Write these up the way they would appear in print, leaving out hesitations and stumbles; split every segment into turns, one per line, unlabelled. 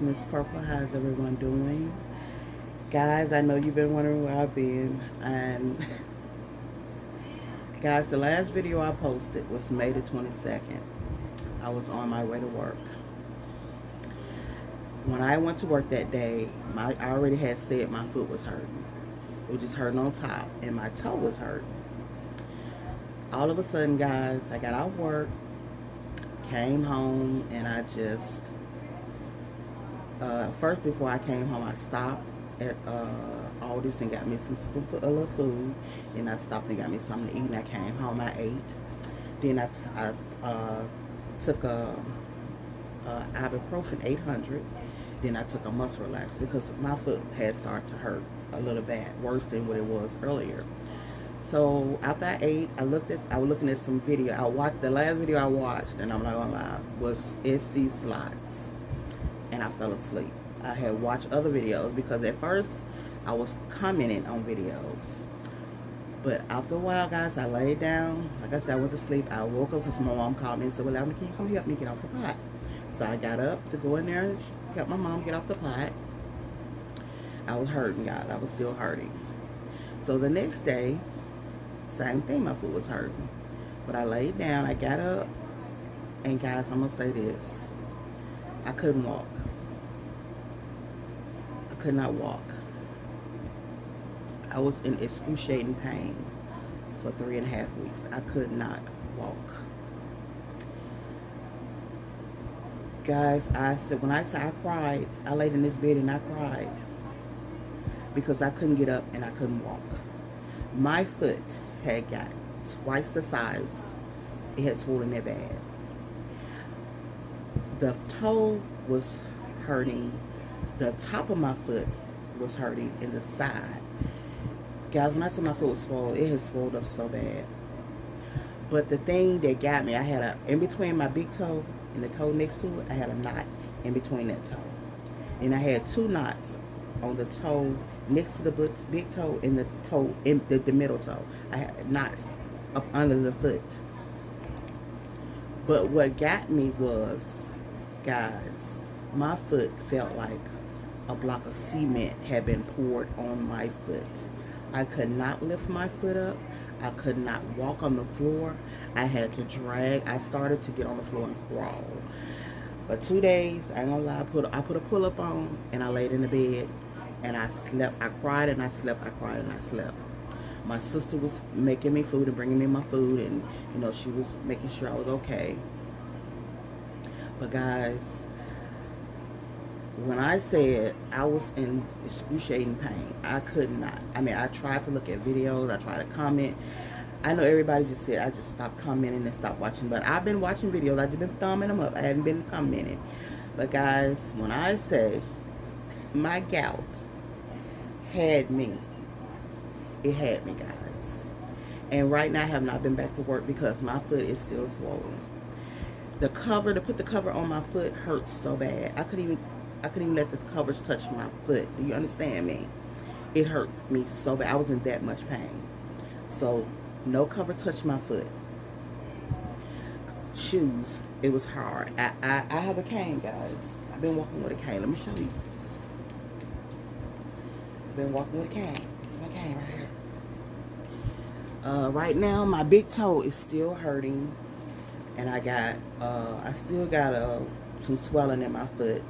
Miss Purple. How's everyone doing? Guys, I know you've been wondering where I've been. And guys, the last video I posted was May the 22nd. I was on my way to work. When I went to work that day, I already had said my foot was hurting. It was just hurting on top, and my toe was hurting. All of a sudden, guys, I got out of work, came home, and I just first, before I came home, I stopped at Aldi's and got me a little food. Then I stopped and got me something to eat, and I came home, I ate. Then I took a ibuprofen 800. Then I took a muscle relaxer because my foot had started to hurt a little bad, worse than what it was earlier. So after I ate, I was looking at some video. I watched the last video I watched, and I'm not gonna lie, was SC Slots, and I fell asleep. I had watched other videos because at first I was commenting on videos, but after a while, guys, I laid down. Like I said, I went to sleep. I woke up because my mom called me and said, "Well, Lavender, can you come help me get off the pot?" So I got up to go in there and help my mom get off the pot. I was hurting, guys. I was still hurting. So the next day, same thing. My foot was hurting, but I laid down. I got up, and guys, I'm gonna say this: I couldn't walk. I could not walk. I was in excruciating pain for 3.5 weeks. I could not walk. Guys, when I say I cried, I laid in this bed and I cried because I couldn't get up and I couldn't walk. My foot had got twice the size. It had swollen that bad. The toe was hurting. The top of my foot was hurting in the side. Guys, when I said my foot was swollen, it had swelled up so bad. But the thing that got me, I had in between my big toe and the toe next to it, I had a knot in between that toe. And I had 2 knots on the toe next to the big toe and the toe in the middle toe. I had knots up under the foot. But what got me was, guys, my foot felt like a block of cement had been poured on my foot. I could not lift my foot up. I could not walk on the floor. I had to drag. I started to get on the floor and crawl. For 2 days, I ain't gonna lie, I put a pull-up on and I laid in the bed and I slept. I cried and I slept. I cried and I slept. My sister was making me food and bringing me my food, and you know, she was making sure I was okay. But guys, when I said I was in excruciating pain, I could not. I mean, I tried to look at videos. I tried to comment. I know everybody just said I just stopped commenting and stopped watching, but I've been watching videos. I've just been thumbing them up. I haven't been commenting. But guys, when I say my gout had me, it had me, guys. And right now I have not been back to work because my foot is still swollen. To put the cover on my foot hurts so bad. I couldn't even let the covers touch my foot. Do you understand me? It hurt me so bad. I was in that much pain. So no cover touched my foot. Shoes, it was hard. I have a cane, guys. I've been walking with a cane. Let me show you. I've been walking with a cane. This is my cane right here. Right now, my big toe is still hurting. And I still got some swelling in my foot.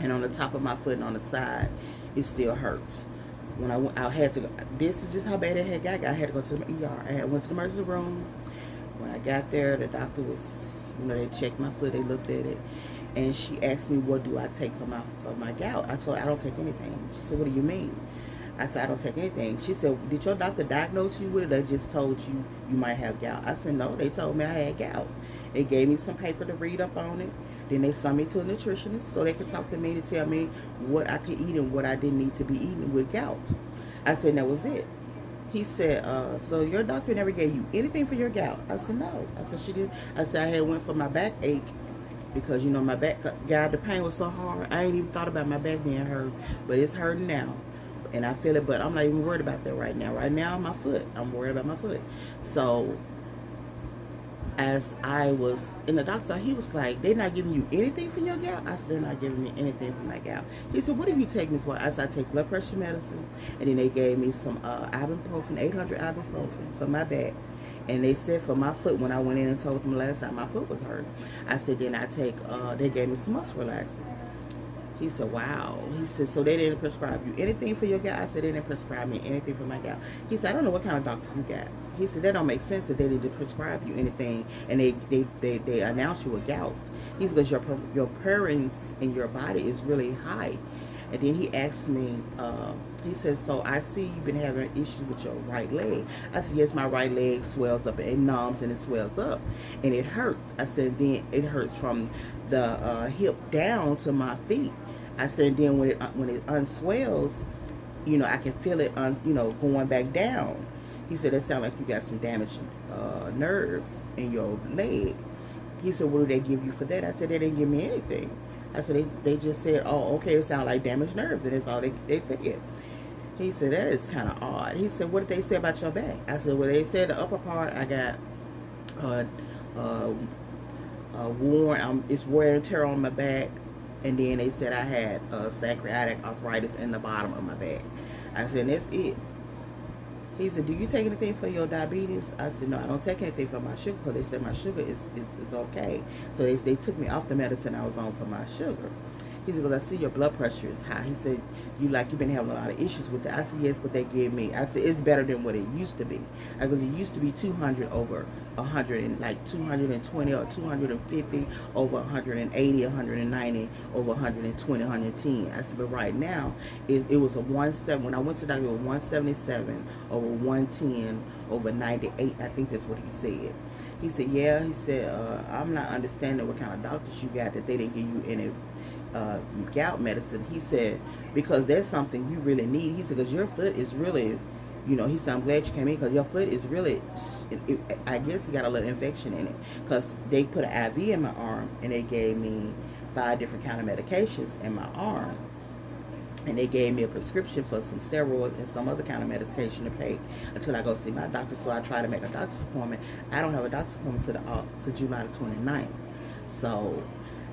And on the top of my foot and on the side, it still hurts. When I had to go, this is just how bad it had got. I had to go to the ER. I went to the emergency room. When I got there, the doctor was, you know, they checked my foot, they looked at it, and she asked me, what do I take for my gout? I told her, I don't take anything. She said, what do you mean? I said, I don't take anything. She said, did your doctor diagnose you with it, or they just told you you might have gout? I said, no, they told me I had gout. They gave me some paper to read up on it. Then they sent me to a nutritionist so they could talk to me to tell me what I could eat and what I didn't need to be eating with gout. I said, that was it. He said, so your doctor never gave you anything for your gout? I said, no. I said, she did. I said, I had went for my backache because, you know, my back, God, the pain was so hard. I ain't even thought about my back being hurt, but it's hurting now. And I feel it, but I'm not even worried about that right now. Right now, my foot. I'm worried about my foot. So as I was in the doctor, he was like, "They're not giving you anything for your gout?" I said, "They're not giving me anything for my gout." He said, "What do you take this for?" I said, "I take blood pressure medicine," and then they gave me some ibuprofen, 800 ibuprofen for my back. And they said for my foot, when I went in and told them last time my foot was hurt, I said, then I take, they gave me some muscle relaxers. He said, wow. He said, so they didn't prescribe you anything for your gout? I said, they didn't prescribe me anything for my gout. He said, I don't know what kind of doctor you got. He said, that don't make sense that they didn't prescribe you anything and they announce you a gout. He said, because your parents in your body is really high. And then he asked me, he said, so I see you've been having issues with your right leg. I said, yes, my right leg swells up, it numbs and it swells up and it hurts. I said, then it hurts from the hip down to my feet. I said, then when it unswells, you know, I can feel it, you know, going back down. He said, that sounds like you got some damaged nerves in your leg. He said, what do they give you for that? I said, they didn't give me anything. I said, they just said, oh, okay, it sounds like damaged nerves, and that's all they said. He said, that is kind of odd. He said, what did they say about your back? I said, well, they said the upper part, I got worn, it's wear and tear on my back. And then they said I had sacroiliac arthritis in the bottom of my back. I said, that's it. He said, do you take anything for your diabetes? I said, no, I don't take anything for my sugar, because they said my sugar is okay. So they took me off the medicine I was on for my sugar. He said, because I see your blood pressure is high. He said, you've been having a lot of issues with that. I said, yes, but they gave me. I said, it's better than what it used to be. Because it used to be 200 over 100, and like 220 or 250 over 180, 190 over 120, 110. I said, but right now, it was a 17. When I went to the doctor, it was 177 over 110 over 98. I think that's what he said. He said, yeah. He said, I'm not understanding what kind of doctors you got that they didn't give you any gout medicine. He said, because that's something you really need. He said, because your foot is really, you know, he said, I'm glad you came in, because your foot is really, I guess you got a little infection in it, because they put an IV in my arm and they gave me 5 different kind of medications in my arm, and they gave me a prescription for some steroids and some other kind of medication to pay until I go see my doctor. So I try to make a doctor's appointment. I don't have a doctor's appointment to July the 29th. So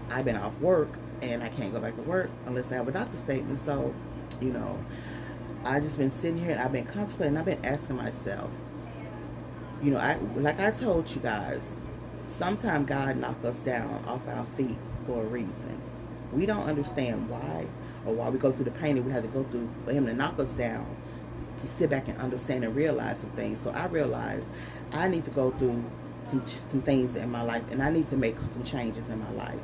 I've been off work and I can't go back to work unless I have a doctor's statement. So, you know, I just been sitting here and I've been contemplating. I've been asking myself, you know, like I told you guys, sometimes God knocks us down off our feet for a reason. We don't understand why, or why we go through the pain that we have to go through for him to knock us down, to sit back and understand and realize some things. So I realized I need to go through some things in my life, and I need to make some changes in my life,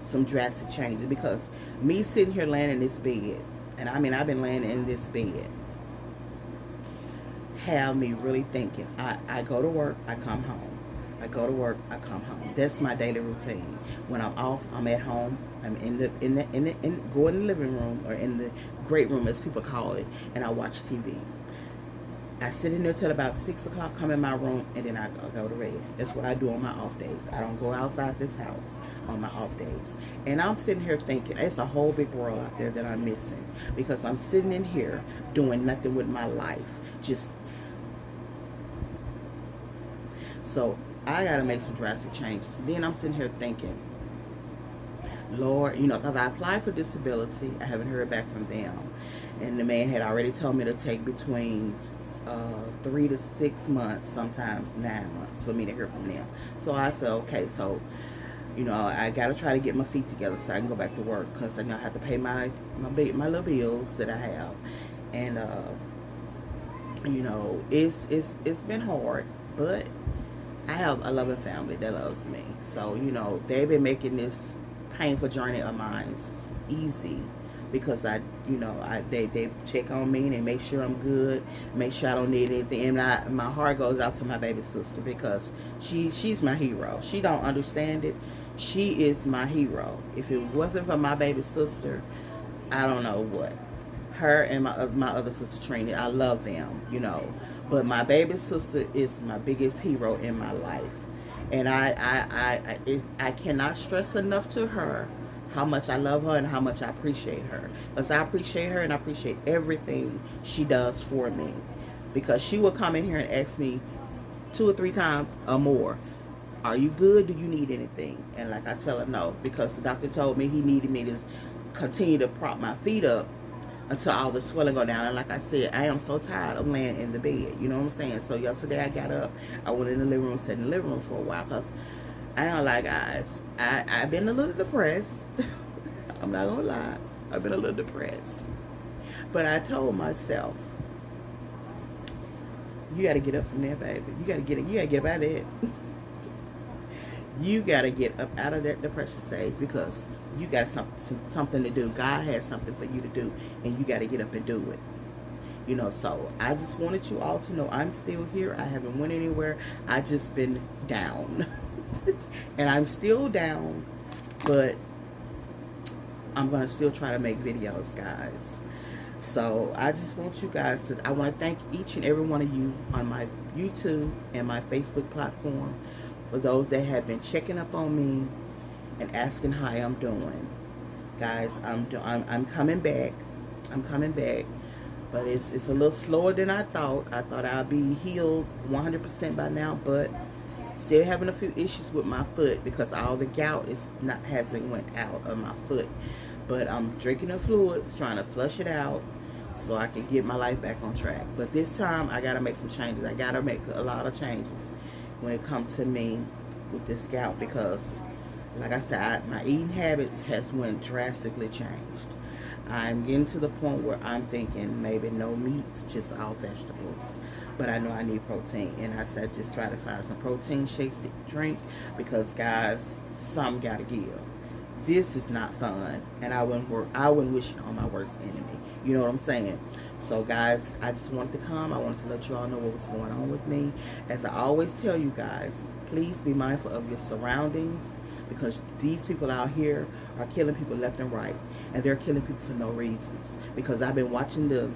some drastic changes, because me sitting here laying in this bed, and I mean I've been laying in this bed, have me really thinking. I go to work, I come home. I go to work, I come home. That's my daily routine. When I'm off, I'm at home. I'm go in the living room, or in the great room as people call it, and I watch TV. I sit in there till about 6 o'clock, come in my room, and then I go to bed. That's what I do on my off days. I don't go outside this house on my off days. And I'm sitting here thinking, it's a whole big world out there that I'm missing, because I'm sitting in here doing nothing with my life. So I got to make some drastic changes. Then I'm sitting here thinking, Lord, you know, because I applied for disability. I haven't heard back from them. And the man had already told me to take between 3 to 6 months, sometimes 9 months for me to hear from them. So I said, okay, so, you know, I got to try to get my feet together so I can go back to work, because I know I have to pay my little bills that I have. And, you know, it's been hard, but I have a loving family that loves me. So, you know, they've been making this painful journey of mine easy, because they check on me and they make sure I'm good, make sure I don't need anything. And my heart goes out to my baby sister, because she's my hero. She don't understand it. She is my hero. If it wasn't for my baby sister, I don't know what. Her and my other sister Trina, I love them, you know. But my baby sister is my biggest hero in my life. And I cannot stress enough to her how much I love her and how much I appreciate her. Because I appreciate her and I appreciate everything she does for me. Because she will come in here and ask me 2 or 3 times or more, Are you good? Do you need anything? And like I tell her no, because the doctor told me he needed me to continue to prop my feet up until all the swelling go down. And like I said, I am so tired of laying in the bed. You know what I'm saying? So yesterday I got up, I went in the living room, sat in the living room for a while, because I don't lie, guys. I've been a little depressed. I'm not gonna lie. I've been a little depressed. But I told myself, you gotta get up from there, baby. You gotta get up out of it. You gotta get up out of that depression stage, because you got something to do. God has something for you to do, and you gotta get up and do it. You know, so I just wanted you all to know I'm still here. I haven't went anywhere. I just been down. And I'm still down, but I'm gonna still try to make videos, guys. So I just want you guys to, I want to thank each and every one of you on my YouTube and my Facebook platform, for those that have been checking up on me and asking how I'm doing. Guys, I'm coming back. I'm coming back, but it's a little slower than I thought. I thought I'd be healed 100% by now, but still having a few issues with my foot, because all the gout hasn't went out of my foot. But I'm drinking the fluids, trying to flush it out so I can get my life back on track. But this time I gotta make some changes. I gotta make a lot of changes when it comes to me with this gout, because like I said, my eating habits has went drastically changed. I'm getting to the point where I'm thinking maybe no meats, just all vegetables. But I know I need protein, and I said just try to find some protein shakes to drink, because guys, some gotta give. This is not fun, and I wouldn't wish it on my worst enemy. You know what I'm saying? So guys, I just wanted to come. I wanted to let you all know what was going on with me. As I always tell you guys, please be mindful of your surroundings, because these people out here are killing people left and right, and they're killing people for no reasons. Because I've been watching the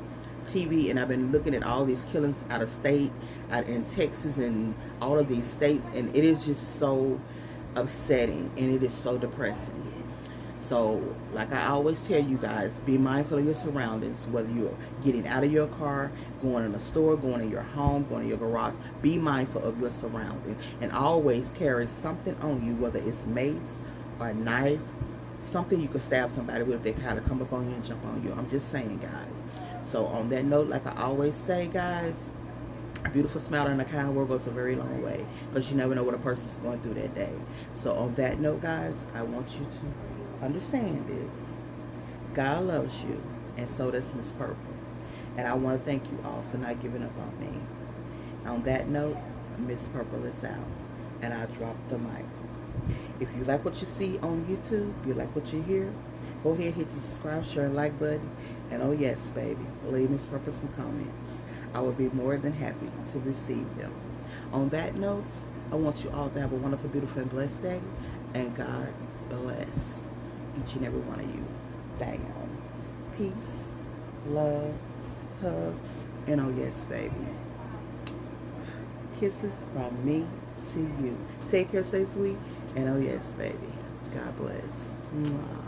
TV, and I've been looking at all these killings out of state, out in Texas and all of these states, and it is just so upsetting, and it is so depressing. So like I always tell you guys, be mindful of your surroundings, whether you're getting out of your car, going in a store, going in your home, going in your garage. Be mindful of your surroundings, and always carry something on you, whether it's mace or a knife, something you can stab somebody with if they kind of come up on you and jump on you. I'm just saying, guys. So on that note, like I always say, guys, a beautiful smile and a kind word goes a very long way, because you never know what a person's going through that day. So on that note, guys, I want you to understand this. God loves you, and so does Miss Purple. And I want to thank you all for not giving up on me. On that note, Miss Purple is out, and I drop the mic. If you like what you see on YouTube, you like what you hear, go ahead, hit the subscribe, share, and like button. And oh yes, baby, leave Miss Purple some comments. I would be more than happy to receive them. On that note, I want you all to have a wonderful, beautiful, and blessed day. And God bless each and every one of you. Bam. Peace, love, hugs, and oh yes, baby, kisses from me to you. Take care, stay sweet, and oh yes, baby, God bless. Mwah.